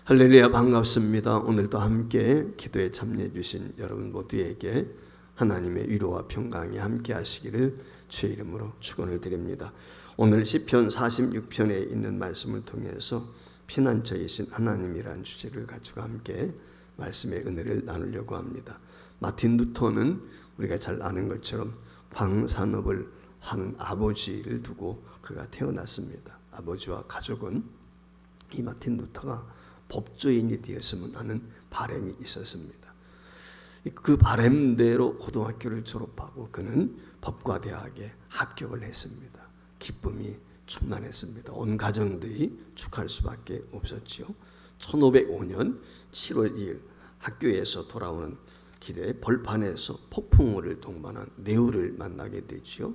할렐루야, 반갑습니다. 오늘도 함께 기도에 참여해 주신 여러분 모두에게 하나님의 위로와 평강이 함께 하시기를 주의 이름으로 축원을 드립니다. 오늘 시편 46편에 있는 말씀을 통해서 피난처이신 하나님이라는 주제를 가지고 함께 말씀의 은혜를 나누려고 합니다. 마틴 루터는 우리가 잘 아는 것처럼 광산업을 하는 아버지를 두고 그가 태어났습니다. 아버지와 가족은 이 마틴 루터가 법조인이 되었으면 하는 바람이 있었습니다. 그 바람대로 고등학교를 졸업하고 그는 법과대학에 합격을 했습니다. 기쁨이 충만했습니다. 온 가정들이 축하할 수밖에 없었지요. 1505년 7월 2일 학교에서 돌아오는 길에 벌판에서 폭풍우를 동반한 뇌우를 만나게 되지요.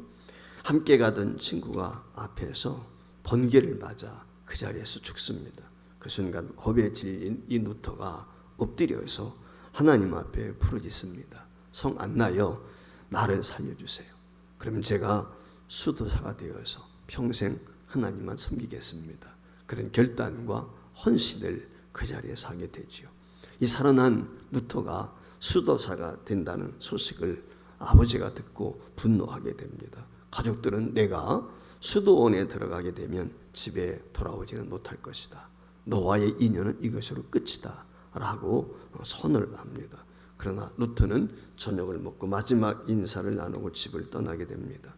함께 가던 친구가 앞에서 번개를 맞아 그 자리에서 죽습니다. 그 순간 겁에 질린 이 루터가 엎드려서 하나님 앞에 부르짖습니다. 성 안나여, 나를 살려주세요. 그러면 제가 수도사가 되어서 평생 하나님만 섬기겠습니다. 그런 결단과 헌신을 그 자리에서 하게 되지요. 이 살아난 루터가 수도사가 된다는 소식을 아버지가 듣고 분노하게 됩니다. 가족들은 내가 수도원에 들어가게 되면 집에 돌아오지는 못할 것이다. 너와의 인연은 이것으로 끝이다 라고 선을 합니다. 그러나 루터는 저녁을 먹고 마지막 인사를 나누고 집을 떠나게 됩니다.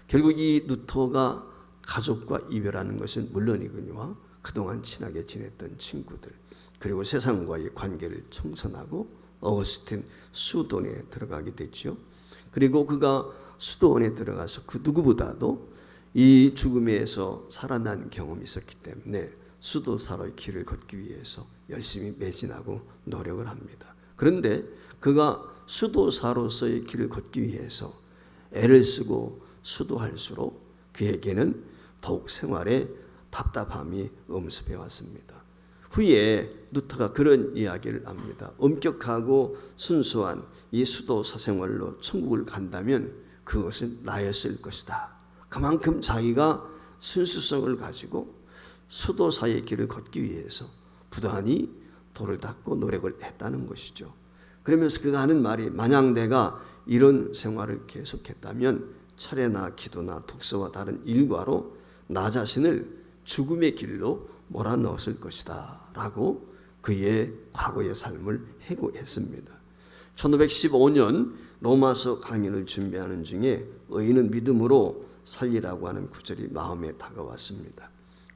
결국 이 루터가 가족과 이별하는 것은 물론이거니와 그동안 친하게 지냈던 친구들 그리고 세상과의 관계를 청산하고 어거스틴 수도원에 들어가게 됐죠. 그리고 그가 수도원에 들어가서 그 누구보다도 이 죽음에서 살아난 경험이 있었기 때문에 수도사로의 길을 걷기 위해서 열심히 매진하고 노력을 합니다. 그런데 그가 수도사로서의 길을 걷기 위해서 애를 쓰고 수도할수록 그에게는 더욱 생활에 답답함이 엄습해 왔습니다. 후에 루터가 그런 이야기를 합니다. 엄격하고 순수한 이 수도사 생활로 천국을 간다면 그것은 나였을 것이다. 그만큼 자기가 순수성을 가지고 수도사의 길을 걷기 위해서 부단히 돌을 닦고 노력을 했다는 것이죠. 그러면서 그가 하는 말이 만약 내가 이런 생활을 계속했다면 철회나 기도나 독서와 다른 일과로 나 자신을 죽음의 길로 몰아넣었을 것이다 라고 그의 과거의 삶을 해고했습니다. 1515년 로마서 강연을 준비하는 중에 의인은 믿음으로 살리라고 하는 구절이 마음에 다가왔습니다.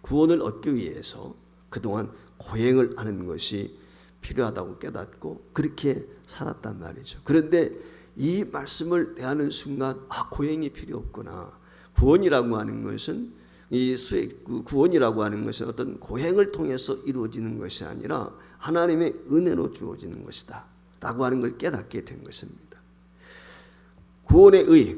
구원을 얻기 위해서 그동안 고행을 하는 것이 필요하다고 깨닫고 그렇게 살았단 말이죠. 그런데 이 말씀을 대하는 순간 고행이 필요 없구나. 구원이라고 하는 것은 구원이라고 하는 것은 어떤 고행을 통해서 이루어지는 것이 아니라 하나님의 은혜로 주어지는 것이다 라고 하는 걸 깨닫게 된 것입니다. 구원의 의,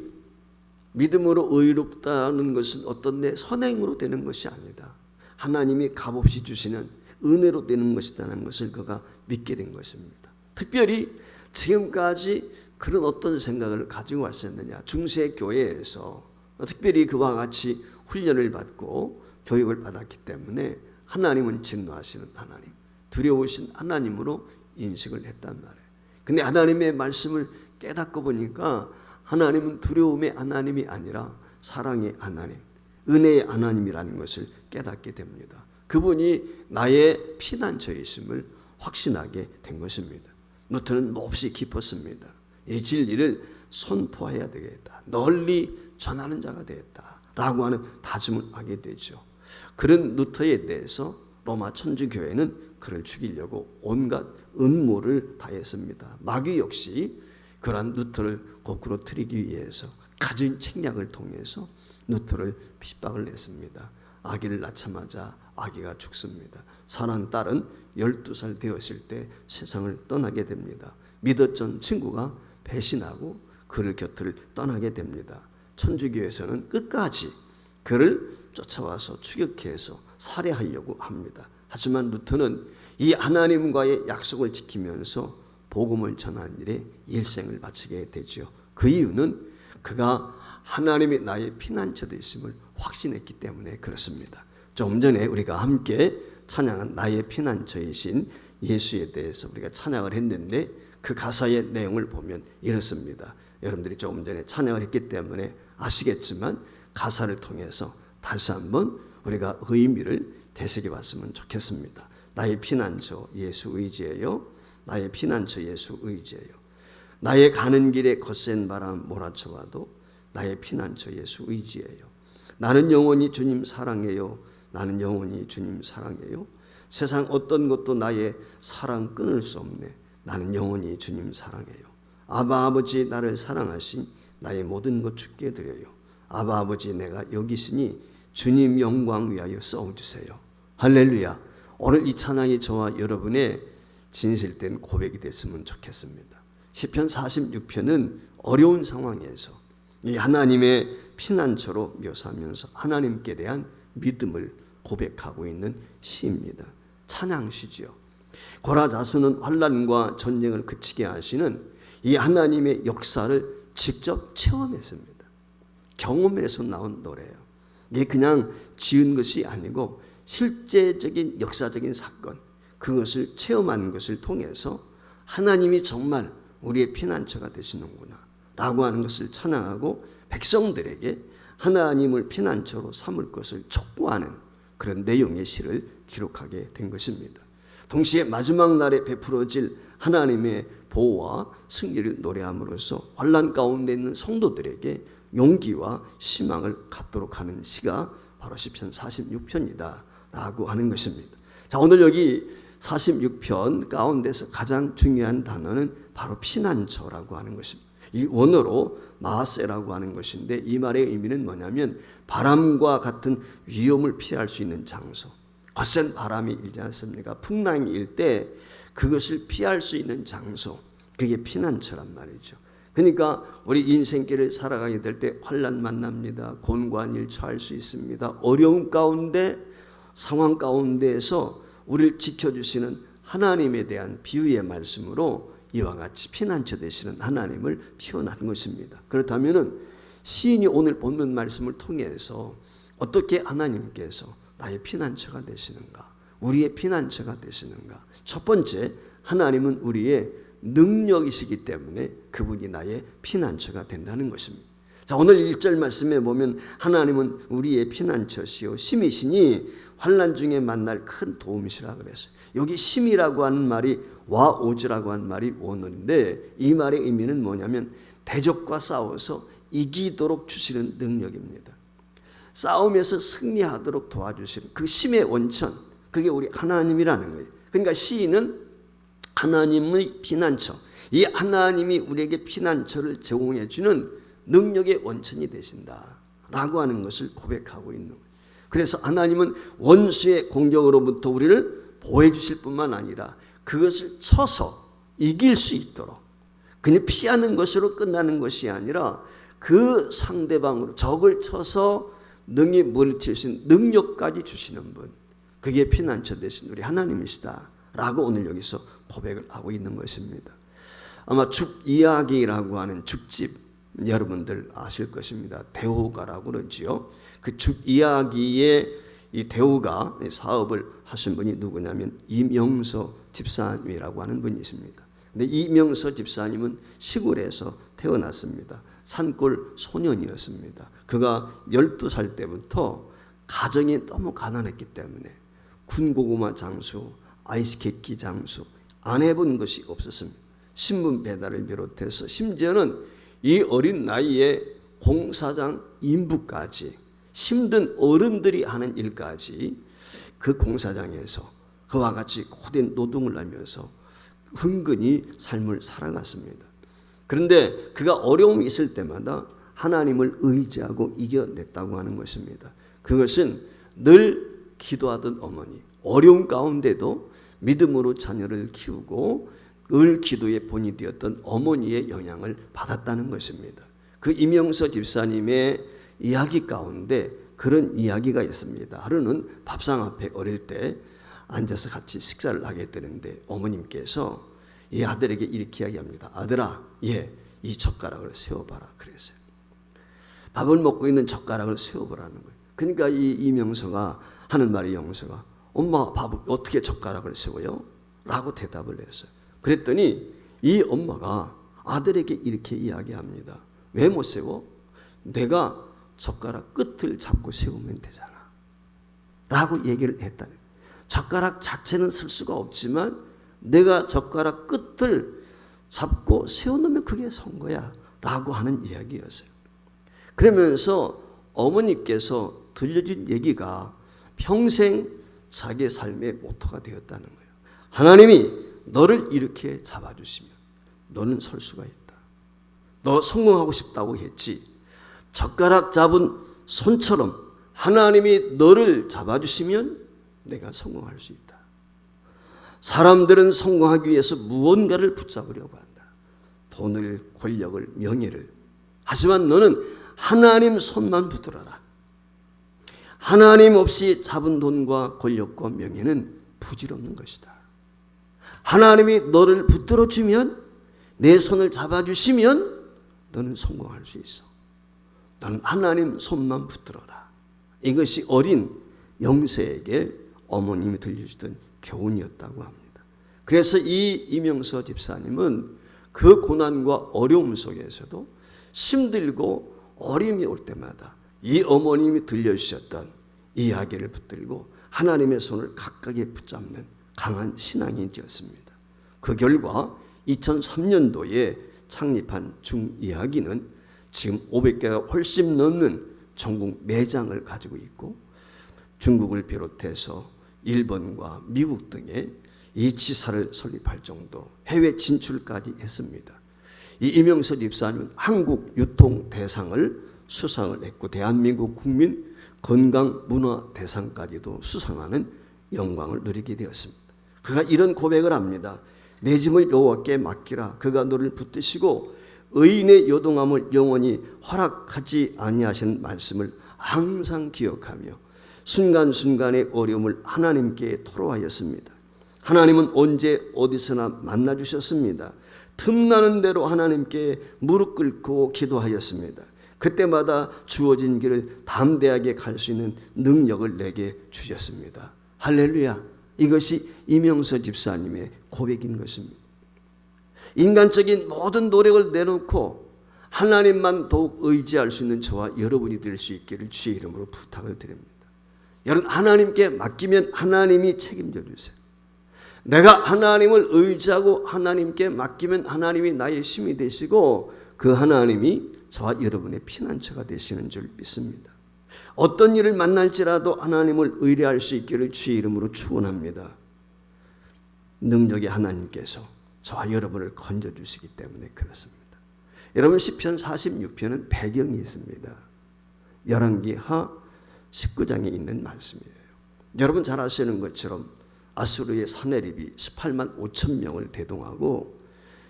믿음으로 의롭다는 것은 어떤 내 선행으로 되는 것이 아니다. 하나님이 값없이 주시는 은혜로 되는 것이라는 것을 그가 믿게 된 것입니다. 특별히 지금까지 그런 어떤 생각을 가지고 왔었느냐. 중세교회에서 특별히 그와 같이 훈련을 받고 교육을 받았기 때문에 하나님은 진노하시는 하나님, 두려우신 하나님으로 인식을 했단 말이에요. 근데 하나님의 말씀을 깨닫고 보니까 하나님은 두려움의 하나님이 아니라 사랑의 하나님, 은혜의 하나님이라는 것을 깨닫게 됩니다. 그분이 나의 피난처이심을 확신하게 된 것입니다. 루터는 몹시 기뻤습니다. 이 진리를 선포해야 되겠다. 널리 전하는 자가 되겠다 라고 하는 다짐을 하게 되죠. 그런 루터에 대해서 로마 천주교회는 그를 죽이려고 온갖 음모를 다했습니다. 마귀 역시 그러한 루터를 거꾸로 틀기 위해서 가진 책략을 통해서 루터를 핍박을 했습니다. 아기를 낳자마자 아기가 죽습니다. 사랑하는 딸은 12살 되었을 때 세상을 떠나게 됩니다. 믿었던 친구가 배신하고 그를 곁을 떠나게 됩니다. 천주교에서는 끝까지 그를 쫓아와서 추격해서 살해하려고 합니다. 하지만 루터는 이 하나님과의 약속을 지키면서 복음을 전하는 일에 일생을 바치게 되죠. 그 이유는 그가 하나님이 나의 피난처 되심을 확신했기 때문에 그렇습니다. 좀 전에 우리가 함께 찬양한 나의 피난처이신 예수에 대해서 우리가 찬양을 했는데 그 가사의 내용을 보면 이렇습니다. 여러분들이 조금 전에 찬양을 했기 때문에 아시겠지만 가사를 통해서 다시 한번 우리가 의미를 되새겨 봤으면 좋겠습니다. 나의 피난처 예수 의지예요. 나의 피난처 예수 의지예요. 나의 가는 길에 거센 바람 몰아쳐와도 나의 피난처 예수 의지예요. 나는 영원히 주님 사랑해요. 나는 영원히 주님 사랑해요. 세상 어떤 것도 나의 사랑 끊을 수 없네. 나는 영원히 주님 사랑해요. 아바 아버지 나를 사랑하신 나의 모든 것 주께 드려요. 아바 아버지 내가 여기 있으니 주님 영광 위하여 써주세요. 할렐루야. 오늘 이 찬양이 저와 여러분의 진실된 고백이 됐으면 좋겠습니다. 시편 46편은 어려운 상황에서 이 하나님의 피난처로 묘사하면서 하나님께 대한 믿음을 고백하고 있는 시입니다. 찬양시지요. 고라 자수는 환난과 전쟁을 그치게 하시는 이 하나님의 역사를 직접 체험했습니다. 경험에서 나온 노래예요. 이게 그냥 지은 것이 아니고 실제적인 역사적인 사건, 그것을 체험한 것을 통해서 하나님이 정말 우리의 피난처가 되시는구나 라고 하는 것을 찬양하고 백성들에게 하나님을 피난처로 삼을 것을 촉구하는 그런 내용의 시를 기록하게 된 것입니다. 동시에 마지막 날에 베풀어질 하나님의 보호와 승리를 노래함으로써 환난 가운데 있는 성도들에게 용기와 희망을 갖도록 하는 시가 바로 시편 46편이다 라고 하는 것입니다. 자, 오늘 여기 46편 가운데서 가장 중요한 단어는 바로 피난처라고 하는 것입니다. 이 원어로 마세라고 하는 것인데 이 말의 의미는 뭐냐면 바람과 같은 위험을 피할 수 있는 장소. 거센 바람이 일지 않습니까? 풍랑이 일 때 그것을 피할 수 있는 장소, 그게 피난처란 말이죠. 그러니까 우리 인생길을 살아가게 될 때 환난 만납니다. 곤고한 처할 수 있습니다. 어려움 가운데 상황 가운데에서 우리를 지켜주시는 하나님에 대한 비유의 말씀으로 이와 같이 피난처 되시는 하나님을 표현한 것입니다. 그렇다면 시인이 오늘 본문 말씀을 통해서 어떻게 하나님께서 나의 피난처가 되시는가, 우리의 피난처가 되시는가. 첫 번째, 하나님은 우리의 능력이시기 때문에 그분이 나의 피난처가 된다는 것입니다. 자, 오늘 1절 말씀에 보면 하나님은 우리의 피난처시요 심이시니 환난 중에 만날 큰 도움이시라 그랬어요. 여기 심이라고 하는 말이 와오즈라고 하는 말이 원어인데 이 말의 의미는 뭐냐면 대적과 싸워서 이기도록 주시는 능력입니다. 싸움에서 승리하도록 도와주시는 그 심의 원천, 그게 우리 하나님이라는 거예요. 그러니까 시인은 하나님의 피난처, 이 하나님이 우리에게 피난처를 제공해 주는 능력의 원천이 되신다라고 하는 것을 고백하고 있는 거예요. 그래서 하나님은 원수의 공격으로부터 우리를 보호해 주실 뿐만 아니라 그것을 쳐서 이길 수 있도록, 그냥 피하는 것으로 끝나는 것이 아니라 그 상대방으로 적을 쳐서 능히 물리칠 수 있는 능력까지 주시는 분, 그게 피난처 되신 우리 하나님이시다라고 오늘 여기서 고백을 하고 있는 것입니다. 아마 죽이야기라고 하는 죽집 여러분들 아실 것입니다. 대호가라고 그러지요. 그 죽이야기의 이 대호가 사업을 하신 분이 누구냐면 이명서 집사님이라고 하는 분이 있습니다. 근데 이명서 집사님은 시골에서 태어났습니다. 산골 소년이었습니다. 그가 12살 때부터 가정이 너무 가난했기 때문에 군고구마 장수, 아이스케이크 장수 안 해본 것이 없었습니다. 신문 배달을 비롯해서 심지어는 이 어린 나이에 공사장 인부까지, 힘든 어른들이 하는 일까지 그 공사장에서 그와 같이 고된 노동을 하면서 흥건히 삶을 살아갔습니다. 그런데 그가 어려움이 있을 때마다 하나님을 의지하고 이겨냈다고 하는 것입니다. 그것은 늘 기도하던 어머니, 어려움 가운데도 믿음으로 자녀를 키우고 늘 기도의 본이 되었던 어머니의 영향을 받았다는 것입니다. 그 이명서 집사님의 이야기 가운데 그런 이야기가 있습니다. 하루는 밥상 앞에 어릴 때 앉아서 같이 식사를 하게 되는데 어머님께서 이 아들에게 이렇게 이야기합니다. 아들아, 이 젓가락을 세워봐라 그랬어요. 밥을 먹고 있는 젓가락을 세워보라는 거예요. 그러니까 이 이명서가 하는 말이 영서가 엄마 밥 어떻게 젓가락을 세워요? 라고 대답을 했어요. 그랬더니 이 엄마가 아들에게 이렇게 이야기합니다. 왜 못 세워? 내가 젓가락 끝을 잡고 세우면 되잖아 라고 얘기를 했다. 젓가락 자체는 쓸 수가 없지만 내가 젓가락 끝을 잡고 세워놓으면 그게 선거야 라고 하는 이야기였어요. 그러면서 어머니께서 들려준 얘기가 평생 자기의 삶의 모토가 되었다는 거예요. 하나님이 너를 이렇게 잡아주시면 너는 설 수가 있다. 너 성공하고 싶다고 했지. 젓가락 잡은 손처럼 하나님이 너를 잡아주시면 내가 성공할 수 있다. 사람들은 성공하기 위해서 무언가를 붙잡으려고 한다. 돈을, 권력을, 명예를. 하지만 너는 하나님 손만 붙들어라. 하나님 없이 잡은 돈과 권력과 명예는 부질없는 것이다. 하나님이 너를 붙들어 주면, 내 손을 잡아주시면 너는 성공할 수 있어. 너는 하나님 손만 붙들어라. 이것이 어린 영세에게 어머님이 들려주던 교훈이었다고 합니다. 그래서 이 이명서 집사님은 그 고난과 어려움 속에서도 힘들고 어려움이 올 때마다 이 어머님이 들려주셨던 이야기를 붙들고 하나님의 손을 가깝게 붙잡는 강한 신앙이 되었습니다. 그 결과 2003년도에 창립한 중이야기는 지금 500개가 훨씬 넘는 전국 매장을 가지고 있고 중국을 비롯해서 일본과 미국 등에 이 지사를 설립할 정도로 해외 진출까지 했습니다. 이 이명서 집사님은 한국 유통 대상을 수상을 했고 대한민국 국민 건강 문화 대상까지도 수상하는 영광을 누리게 되었습니다. 그가 이런 고백을 합니다. 내 짐을 여호와께 맡기라. 그가 너를 붙드시고 의인의 요동함을 영원히 허락하지 아니하시는 말씀을 항상 기억하며 순간순간의 어려움을 하나님께 토로하였습니다. 하나님은 언제 어디서나 만나주셨습니다. 틈나는 대로 하나님께 무릎 꿇고 기도하였습니다. 그때마다 주어진 길을 담대하게 갈 수 있는 능력을 내게 주셨습니다. 할렐루야. 이것이 이명서 집사님의 고백인 것입니다. 인간적인 모든 노력을 내놓고 하나님만 더욱 의지할 수 있는 저와 여러분이 될 수 있기를 주의 이름으로 부탁을 드립니다. 여러분, 하나님께 맡기면 하나님이 책임져 주세요. 내가 하나님을 의지하고 하나님께 맡기면 하나님이 나의 힘이 되시고 그 하나님이 저와 여러분의 피난처가 되시는 줄 믿습니다. 어떤 일을 만날지라도 하나님을 의뢰할 수 있기를 주의 이름으로 축원합니다. 능력의 하나님께서 저와 여러분을 건져주시기 때문에 그렇습니다. 여러분, 시편 46편은 배경이 있습니다. 열왕기하 19장에 있는 말씀이에요. 여러분 잘 아시는 것처럼 아수르의 사내립이 18만 5천 명을 대동하고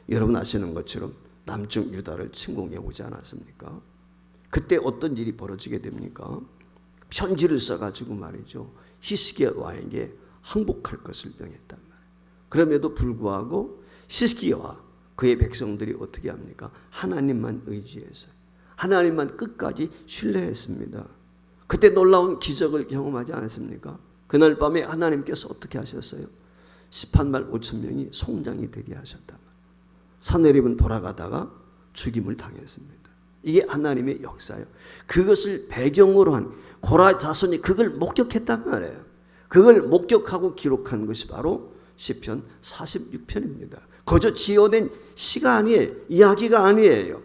여러분 아시는 것처럼 남쪽 유다를 침공해 오지 않았습니까? 그때 어떤 일이 벌어지게 됩니까? 편지를 써가지고 말이죠. 히스기야 왕에게 항복할 것을 명했단 말이에요. 그럼에도 불구하고 히스기야와 그의 백성들이 어떻게 합니까? 하나님만 의지해서 하나님만 끝까지 신뢰했습니다. 그때 놀라운 기적을 경험하지 않았습니까? 그날 밤에 하나님께서 어떻게 하셨어요? 18만 5천 명이 송장이 되게 하셨다. 사내립은 돌아가다가 죽임을 당했습니다. 이게 하나님의 역사예요. 그것을 배경으로 한 고라 자손이 그걸 목격했단 말이에요. 그걸 목격하고 기록한 것이 바로 시편 46편입니다. 거저 지어낸 시가 아니에요. 이야기가 아니에요.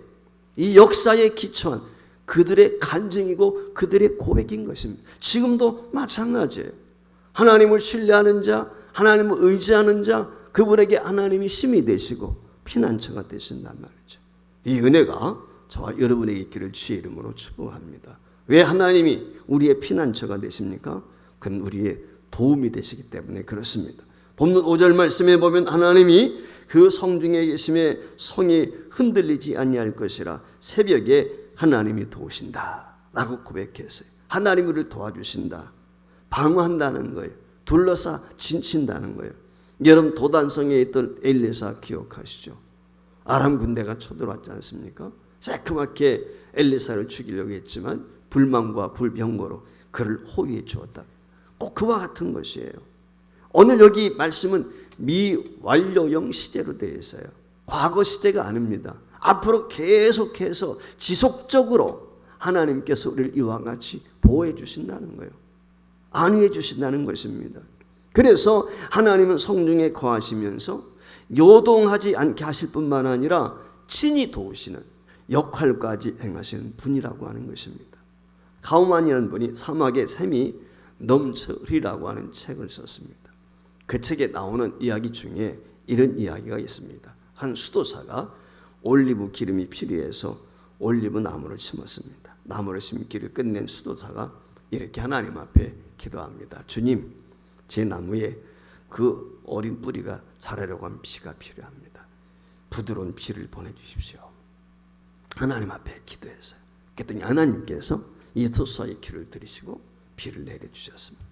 이 역사에 기초한 그들의 간증이고 그들의 고백인 것입니다. 지금도 마찬가지예요. 하나님을 신뢰하는 자, 하나님을 의지하는 자, 그분에게 하나님이 힘이 되시고 피난처가 되신단 말이죠. 이 은혜가 저와 여러분에게 있기를 주의 이름으로 축복합니다. 왜 하나님이 우리의 피난처가 되십니까? 그건 우리의 도움이 되시기 때문에 그렇습니다. 본문 5절 말씀에 보면 하나님이 그 성중에 계심에 성이 흔들리지 아니할 것이라 새벽에 하나님이 도우신다 라고 고백했어요. 하나님이 우리를 도와주신다. 방어한다는 거예요. 둘러싸 진친다는 거예요. 여러분 도단성에 있던 엘리사 기억하시죠? 아람 군대가 쳐들어왔지 않습니까? 새카맣게 엘리사를 죽이려고 했지만 불만과 불병거로 그를 호위해 주었다. 꼭 그와 같은 것이에요. 오늘 여기 말씀은 미완료형 시제로 되어 있어요. 과거 시제가 아닙니다. 앞으로 계속해서 지속적으로 하나님께서 우리를 이와 같이 보호해 주신다는 거예요. 안위해 주신다는 것입니다. 그래서 하나님은 성중에 거하시면서 요동하지 않게 하실 뿐만 아니라 친히 도우시는 역할까지 행하시는 분이라고 하는 것입니다. 가우만이라는 분이 사막의 샘이 넘쳐흐리라고 하는 책을 썼습니다. 그 책에 나오는 이야기 중에 이런 이야기가 있습니다. 한 수도사가 올리브 기름이 필요해서 올리브 나무를 심었습니다. 나무를 심기를 끝낸 수도사가 이렇게 하나님 앞에 기도합니다. 주님, 제 나무에 그 어린 뿌리가 자라려고 하면 비가 필요합니다. 부드러운 비를 보내주십시오. 하나님 앞에 기도했어요. 그랬더니 하나님께서 이 수도사의 기를 들으시고 비를 내려주셨습니다.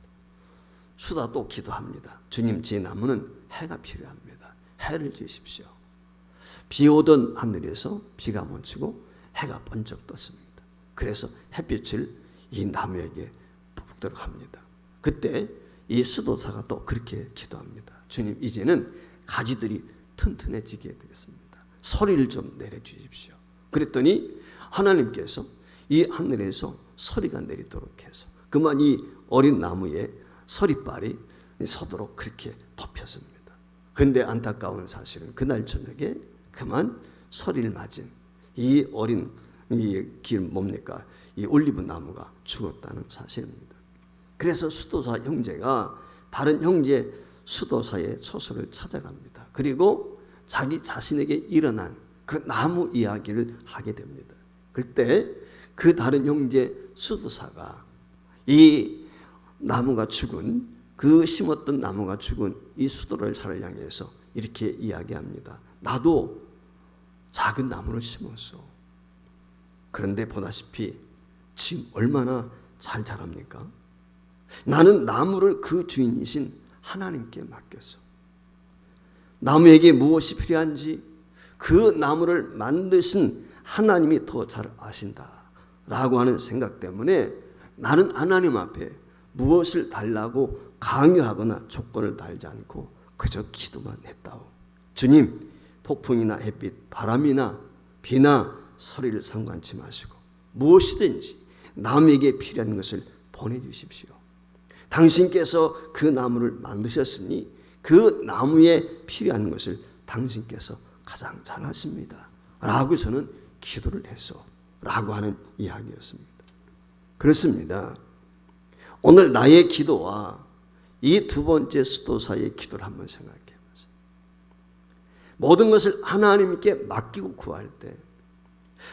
수다 또 기도합니다. 주님, 제 나무는 해가 필요합니다. 해를 주십시오. 비 오던 하늘에서 비가 멈추고 해가 번쩍 떴습니다. 그래서 햇빛을 이 나무에게 붓도록 합니다. 그때 이 수도사가 또 그렇게 기도합니다. 주님, 이제는 가지들이 튼튼해지게 되겠습니다. 소리를 좀 내려주십시오. 그랬더니 하나님께서 이 하늘에서 소리가 내리도록 해서 그만 이 어린 나무에 서리빨이 서도록 그렇게 덮였습니다. 그런데 안타까운 사실은 그날 저녁에 그만 서리를 맞은 이 어린 이 뭡니까? 이 올리브 나무가 죽었다는 사실입니다. 그래서 수도사 형제가 다른 형제 수도사의 처소를 찾아갑니다. 그리고 자기 자신에게 일어난 그 나무 이야기를 하게 됩니다. 그때 그 다른 형제 수도사가 이 나무가 죽은 그 심었던 나무가 죽은 이 수도사를 향해서 이렇게 이야기합니다. 나도 작은 나무를 심었어. 그런데 보다시피 지금 얼마나 잘 자랍니까? 나는 나무를 그 주인이신 하나님께 맡겼어. 나무에게 무엇이 필요한지 그 나무를 만드신 하나님이 더 잘 아신다 라고 하는 생각 때문에 나는 하나님 앞에 무엇을 달라고 강요하거나 조건을 달지 않고 그저 기도만 했다오. 주님, 폭풍이나 햇빛, 바람이나 비나 소리를 상관치 마시고 무엇이든지 남에게 필요한 것을 보내주십시오. 당신께서 그 나무를 만드셨으니 그 나무에 필요한 것을 당신께서 가장 잘 하십니다 라고 저는 기도를 했어 라고 하는 이야기였습니다. 그렇습니다. 오늘 나의 기도와 이 두 번째 수도사의 기도를 한번 생각해 보세요. 모든 것을 하나님께 맡기고 구할 때,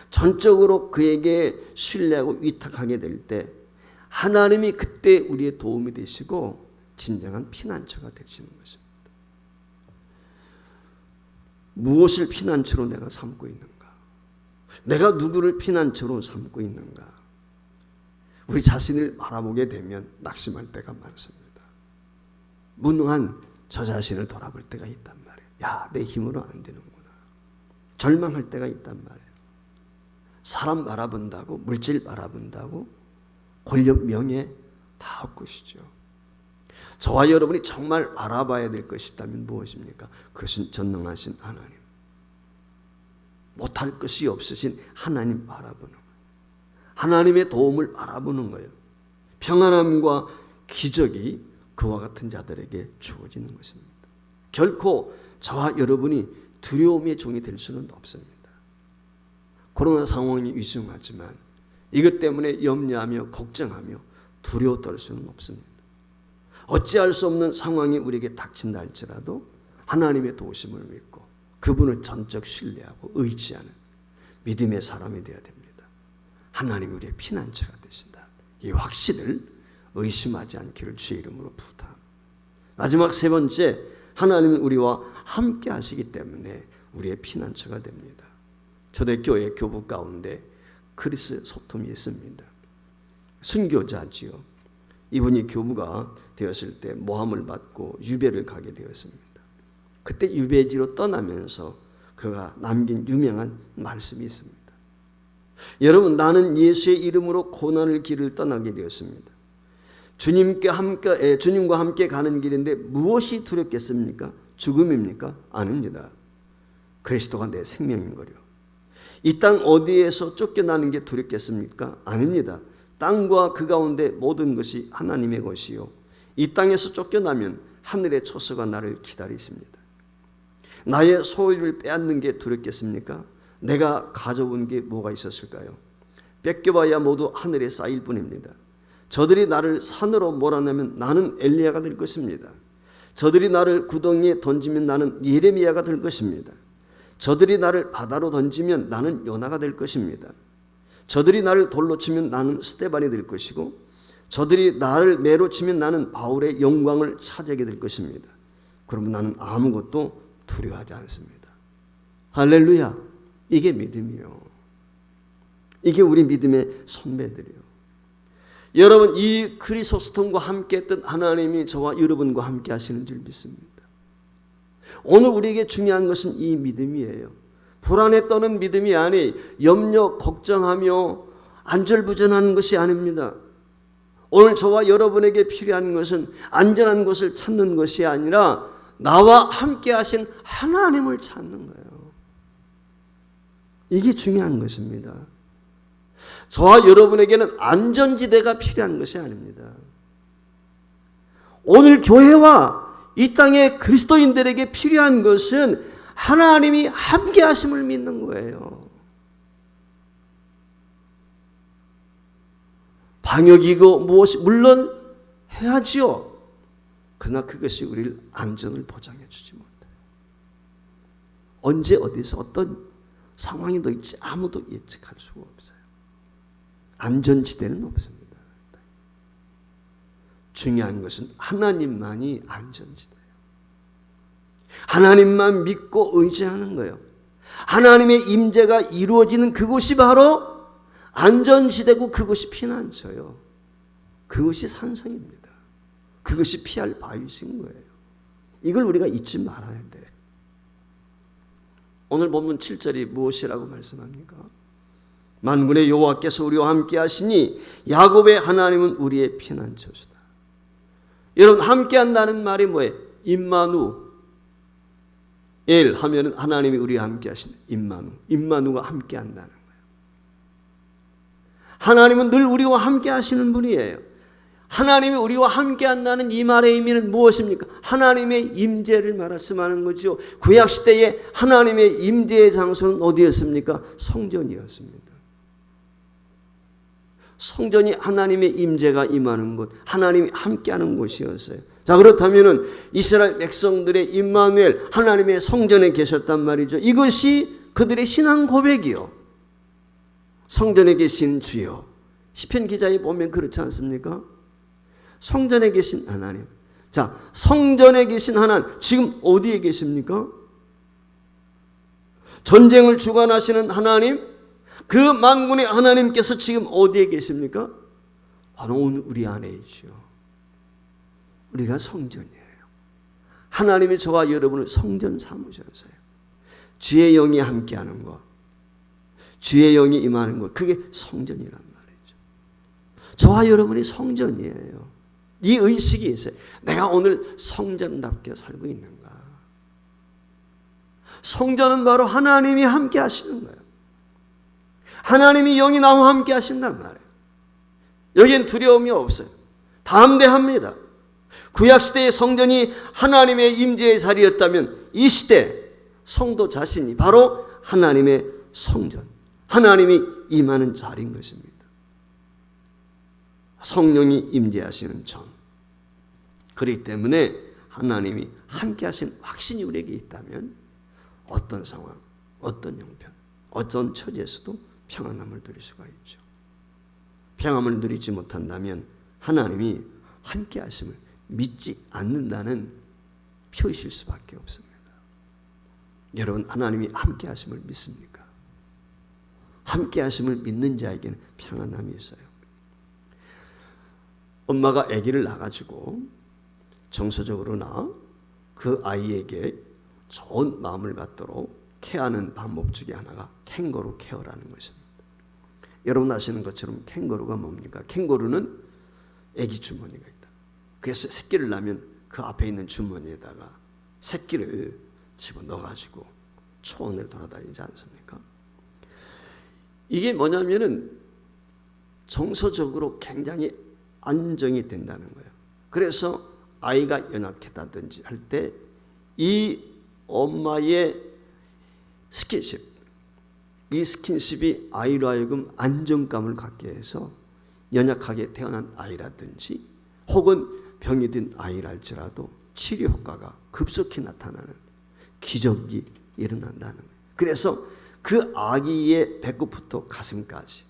전적으로 그에게 신뢰하고 위탁하게 될 때 하나님이 그때 우리의 도움이 되시고 진정한 피난처가 되시는 것입니다. 무엇을 피난처로 내가 삼고 있는가? 내가 누구를 피난처로 삼고 있는가? 우리 자신을 바라보게 되면 낙심할 때가 많습니다. 무능한 저 자신을 돌아볼 때가 있단 말이에요. 야, 내 힘으로 안 되는구나. 절망할 때가 있단 말이에요. 사람 바라본다고, 물질 바라본다고, 권력, 명예 다 헛것이죠. 저와 여러분이 정말 알아봐야 될 것이 있다면 무엇입니까? 그것은 전능하신 하나님, 못할 것이 없으신 하나님 바라보는 거예요. 하나님의 도움을 바라보는 거예요. 평안함과 기적이 그와 같은 자들에게 주어지는 것입니다. 결코 저와 여러분이 두려움의 종이 될 수는 없습니다. 코로나 상황이 위중하지만 이것 때문에 염려하며 걱정하며 두려워 떨 수는 없습니다. 어찌할 수 없는 상황이 우리에게 닥친다 할지라도 하나님의 도우심을 믿고 그분을 전적 신뢰하고 의지하는 믿음의 사람이 되어야 됩니다. 하나님이 우리의 피난처가 되신다. 이 확신을 의심하지 않기를 주의 이름으로 부탁합니다. 마지막 세 번째, 하나님은 우리와 함께 하시기 때문에 우리의 피난처가 됩니다. 초대교회 교부 가운데 크리스 소톰이 있습니다. 순교자지요. 이분이 교부가 되었을 때 모함을 받고 유배를 가게 되었습니다. 그때 유배지로 떠나면서 그가 남긴 유명한 말씀이 있습니다. 여러분, 나는 예수의 이름으로 고난을 길을 떠나게 되었습니다. 주님과 함께 가는 길인데 무엇이 두렵겠습니까? 죽음입니까? 아닙니다. 그리스도가 내 생명인 거요. 이 땅 어디에서 쫓겨나는 게 두렵겠습니까? 아닙니다. 땅과 그 가운데 모든 것이 하나님의 것이요. 이 땅에서 쫓겨나면 하늘의 초소가 나를 기다리십니다. 나의 소유를 빼앗는 게 두렵겠습니까? 내가 가져온 게 뭐가 있었을까요? 뺏겨봐야 모두 하늘에 쌓일 뿐입니다. 저들이 나를 산으로 몰아내면 나는 엘리야가 될 것입니다. 저들이 나를 구덩이에 던지면 나는 예레미야가 될 것입니다. 저들이 나를 바다로 던지면 나는 요나가 될 것입니다. 저들이 나를 돌로 치면 나는 스데반이 될 것이고, 저들이 나를 매로 치면 나는 바울의 영광을 차지하게 될 것입니다. 그러면 나는 아무것도 두려워하지 않습니다. 할렐루야. 이게 믿음이요. 이게 우리 믿음의 선배들이요. 여러분, 이 크리소스톰과 함께 했던 하나님이 저와 여러분과 함께 하시는 줄 믿습니다. 오늘 우리에게 중요한 것은 이 믿음이에요. 불안에 떠는 믿음이 아니, 염려, 걱정하며 안절부절하는 것이 아닙니다. 오늘 저와 여러분에게 필요한 것은 안전한 곳을 찾는 것이 아니라 나와 함께 하신 하나님을 찾는 거예요. 이게 중요한 것입니다. 저와 여러분에게는 안전지대가 필요한 것이 아닙니다. 오늘 교회와 이 땅의 그리스도인들에게 필요한 것은 하나님이 함께 하심을 믿는 거예요. 방역이고 무엇이 물론 해야지요. 그러나 그것이 우리를 안전을 보장해 주지 못해요. 언제 어디서 어떤 상황이 더 있지 아무도 예측할 수가 없어요. 안전지대는 없습니다. 중요한 것은 하나님만이 안전지대예요. 하나님만 믿고 의지하는 거예요. 하나님의 임재가 이루어지는 그곳이 바로 안전지대고 그것이 피난처요. 그것이 산성입니다. 그것이 피할 바위신 거예요. 이걸 우리가 잊지 말아야 돼요. 오늘 본문 7절이 무엇이라고 말씀합니까? 만군의 여호와께서 우리와 함께 하시니 야곱의 하나님은 우리의 피난처시다. 여러분, 함께 한다는 말이 뭐예요? 임마누엘 하면은 하나님이 우리와 함께 하시는 임마누가 함께 한다는 거예요. 하나님은 늘 우리와 함께 하시는 분이에요. 하나님이 우리와 함께 한다는 이 말의 의미는 무엇입니까? 하나님의 임재를 말씀하는 거죠. 구약시대에 하나님의 임재의 장소는 어디였습니까? 성전이었습니다. 성전이 하나님의 임재가 임하는 곳, 하나님이 함께하는 곳이었어요. 자, 그렇다면은 이스라엘 백성들의 임마누엘, 하나님의 성전에 계셨단 말이죠. 이것이 그들의 신앙 고백이요. 성전에 계신 주여. 시편 기자에 보면 그렇지 않습니까? 성전에 계신 하나님. 자, 성전에 계신 하나님, 지금 어디에 계십니까? 전쟁을 주관하시는 하나님, 그 만군의 하나님께서 지금 어디에 계십니까? 바로 오늘 우리 안에 있죠. 우리가 성전이에요. 하나님이 저와 여러분을 성전 삼으셨어요. 주의 영이 함께하는 것, 주의 영이 임하는 것, 그게 성전이란 말이죠. 저와 여러분이 성전이에요. 이 의식이 있어요. 내가 오늘 성전답게 살고 있는가? 성전은 바로 하나님이 함께 하시는 거예요. 하나님이 영이 나와 함께 하신단 말이에요. 여기엔 두려움이 없어요. 담대합니다. 구약시대의 성전이 하나님의 임재의 자리였다면 이 시대 성도 자신이 바로 하나님의 성전, 하나님이 임하는 자리인 것입니다. 성령이 임재하시는 전. 그렇기 때문에 하나님이 함께 하시는 확신이 우리에게 있다면 어떤 상황, 어떤 형편, 어떤 처지에서도 평안함을 누릴 수가 있죠. 평안을 누리지 못한다면 하나님이 함께 하심을 믿지 않는다는 표시일 수밖에 없습니다. 여러분, 하나님이 함께 하심을 믿습니까? 함께 하심을 믿는 자에게는 평안함이 있어요. 엄마가 아기를 낳아가지고 정서적으로나 그 아이에게 좋은 마음을 갖도록 케어하는 방법 중에 하나가 캥거루 케어라는 것입니다. 여러분 아시는 것처럼 캥거루가 뭡니까? 캥거루는 아기 주머니가 있다. 그래서 새끼를 낳으면 그 앞에 있는 주머니에다가 새끼를 집어넣어가지고 초원을 돌아다니지 않습니까? 이게 뭐냐면은 정서적으로 굉장히 안정이 된다는 거예요. 그래서 아이가 연약하다든지 할 때 이 엄마의 스킨십, 이 스킨십이 아이로 하여금 안정감을 갖게 해서 연약하게 태어난 아이라든지 혹은 병이 든 아이랄지라도 치료 효과가 급속히 나타나는 기적이 일어난다는 거예요. 그래서 그 아기의 배꼽부터 가슴까지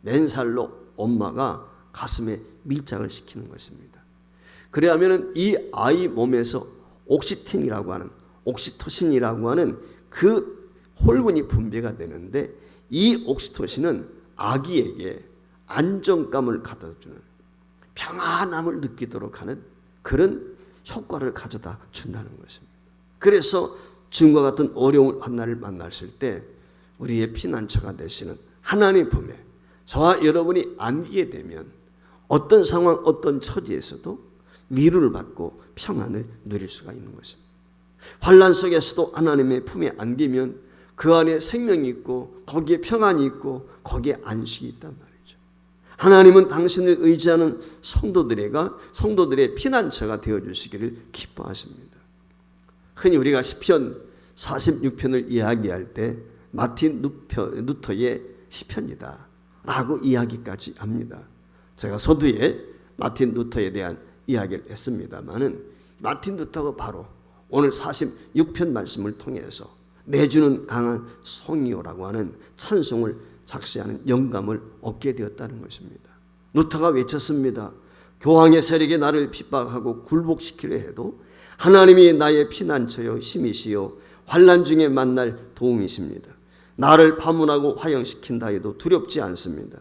맨살로 엄마가 가슴에 밀착을 시키는 것입니다. 그래야면 이 아이 몸에서 옥시토신이라고 하는 그 호르몬이 분비가 되는데 이 옥시토신은 아기에게 안정감을 갖다주는 평안함을 느끼도록 하는 그런 효과를 가져다 준다는 것입니다. 그래서 지금과 같은 어려운 환난을 만났을 때 우리의 피난처가 되시는 하나님 품에 저와 여러분이 안기게 되면 어떤 상황, 어떤 처지에서도 위로를 받고 평안을 누릴 수가 있는 것입니다. 환난 속에서도 하나님의 품에 안기면 그 안에 생명이 있고 거기에 평안이 있고 거기에 안식이 있단 말이죠. 하나님은 당신을 의지하는 성도들의 피난처가 되어주시기를 기뻐하십니다. 흔히 우리가 시편 46편을 이야기할 때 마틴 루터의 시편이다 라고 이야기까지 합니다. 제가 서두에 마틴 루터에 대한 이야기를 했습니다마는 마틴 루터가 바로 오늘 46편 말씀을 통해서 내주는 강한 성이요라고 하는 찬송을 작시하는 영감을 얻게 되었다는 것입니다. 루터가 외쳤습니다. 교황의 세력이 나를 핍박하고 굴복시키려 해도 하나님이 나의 피난처요 힘이시요 환난 중에 만날 도움이십니다. 나를 파문하고 화형시킨다 해도 두렵지 않습니다.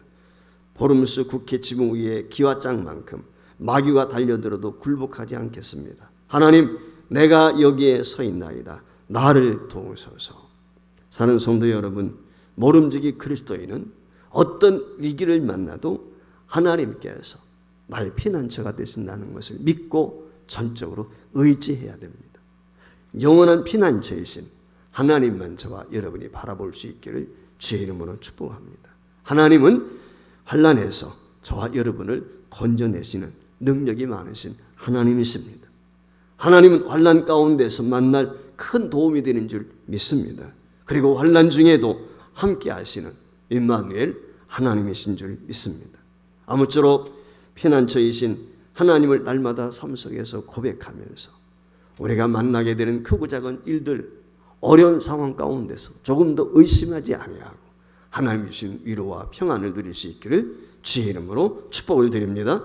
보름수 국회 지붕 위에 기와장만큼 마귀가 달려들어도 굴복하지 않겠습니다. 하나님, 내가 여기에 서 있나이다. 나를 도우소서. 사는 성도 여러분, 모름지기 그리스도인은 어떤 위기를 만나도 하나님께서 나의 피난처가 되신다는 것을 믿고 전적으로 의지해야 됩니다. 영원한 피난처이신 하나님만 저와 여러분이 바라볼 수 있기를 주의 이름으로 축복합니다. 하나님은 환난에서 저와 여러분을 건져내시는 능력이 많으신 하나님이십니다. 하나님은 환난 가운데서 만날 큰 도움이 되는 줄 믿습니다. 그리고 환난 중에도 함께 하시는 임마누엘 하나님이신 줄 믿습니다. 아무쪼록 피난처이신 하나님을 날마다 삶 속에서 고백하면서 우리가 만나게 되는 크고 작은 일들, 어려운 상황 가운데서 조금 더 의심하지 아니하고 하나님 주신 위로와 평안을 누릴 수 있기를 주의 이름으로 축복을 드립니다.